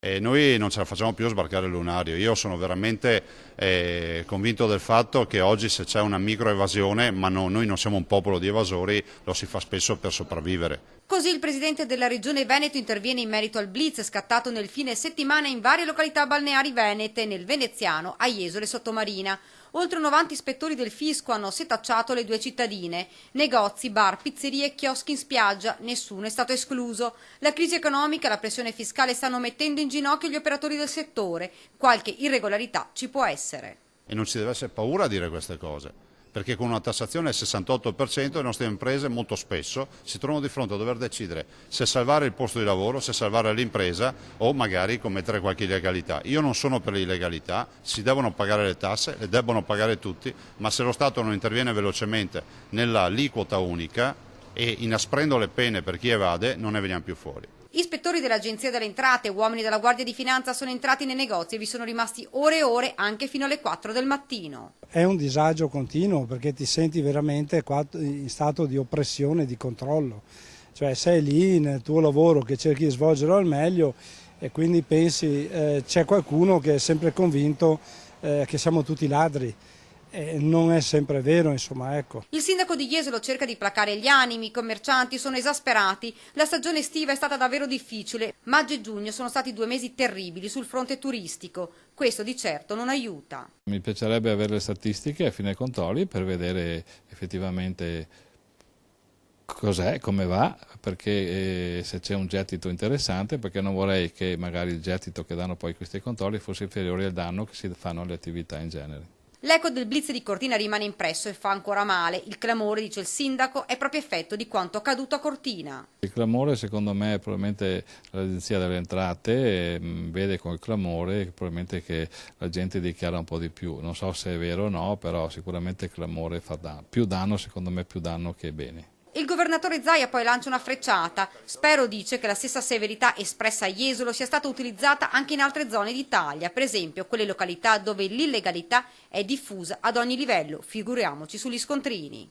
e noi non ce la facciamo più a sbarcare il lunario. Io sono veramente convinto del fatto che oggi se c'è una microevasione, ma no, noi non siamo un popolo di evasori, lo si fa spesso per sopravvivere. Così il presidente della regione Veneto interviene in merito al blitz scattato nel fine settimana in varie località balneari venete, nel Veneziano, a Jesolo e Sottomarina. Oltre 90 ispettori del fisco hanno setacciato le due cittadine. Negozi, bar, pizzerie e chioschi in spiaggia, nessuno è stato escluso. La crisi economica e la pressione fiscale stanno mettendo in ginocchio gli operatori del settore. Qualche irregolarità ci può essere. E non ci deve essere paura a dire queste cose, perché con una tassazione del 68% le nostre imprese molto spesso si trovano di fronte a dover decidere se salvare il posto di lavoro, se salvare l'impresa o magari commettere qualche illegalità. Io non sono per l'illegalità, si devono pagare le tasse, le debbono pagare tutti, ma se lo Stato non interviene velocemente nella aliquota unica e inasprendo le pene per chi evade, non ne veniamo più fuori. Ispettori dell'Agenzia delle Entrate e uomini della Guardia di Finanza sono entrati nei negozi e vi sono rimasti ore e ore anche fino alle 4 del mattino. È un disagio continuo perché ti senti veramente in stato di oppressione, di controllo. Cioè sei lì nel tuo lavoro che cerchi di svolgerlo al meglio e quindi pensi c'è qualcuno che è sempre convinto che siamo tutti ladri. Non è sempre vero, insomma, ecco. Il sindaco di Jesolo cerca di placare gli animi, i commercianti sono esasperati, la stagione estiva è stata davvero difficile, maggio e giugno sono stati 2 mesi terribili sul fronte turistico, questo di certo non aiuta. Mi piacerebbe avere le statistiche a fine controlli per vedere effettivamente cos'è, come va, perché se c'è un gettito interessante, perché non vorrei che magari il gettito che danno poi questi controlli fosse inferiore al danno che si fanno alle attività in genere. L'eco del blitz di Cortina rimane impresso e fa ancora male. Il clamore, dice il sindaco, è proprio effetto di quanto accaduto a Cortina. Il clamore secondo me probabilmente l'Agenzia delle Entrate vede con il clamore probabilmente che la gente dichiara un po' di più. Non so se è vero o no, però sicuramente il clamore fa più danno, secondo me più danno che bene. Il governatore Zaia poi lancia una frecciata. Spero, dice, che la stessa severità espressa a Jesolo sia stata utilizzata anche in altre zone d'Italia, per esempio quelle località dove l'illegalità è diffusa ad ogni livello, figuriamoci sugli scontrini.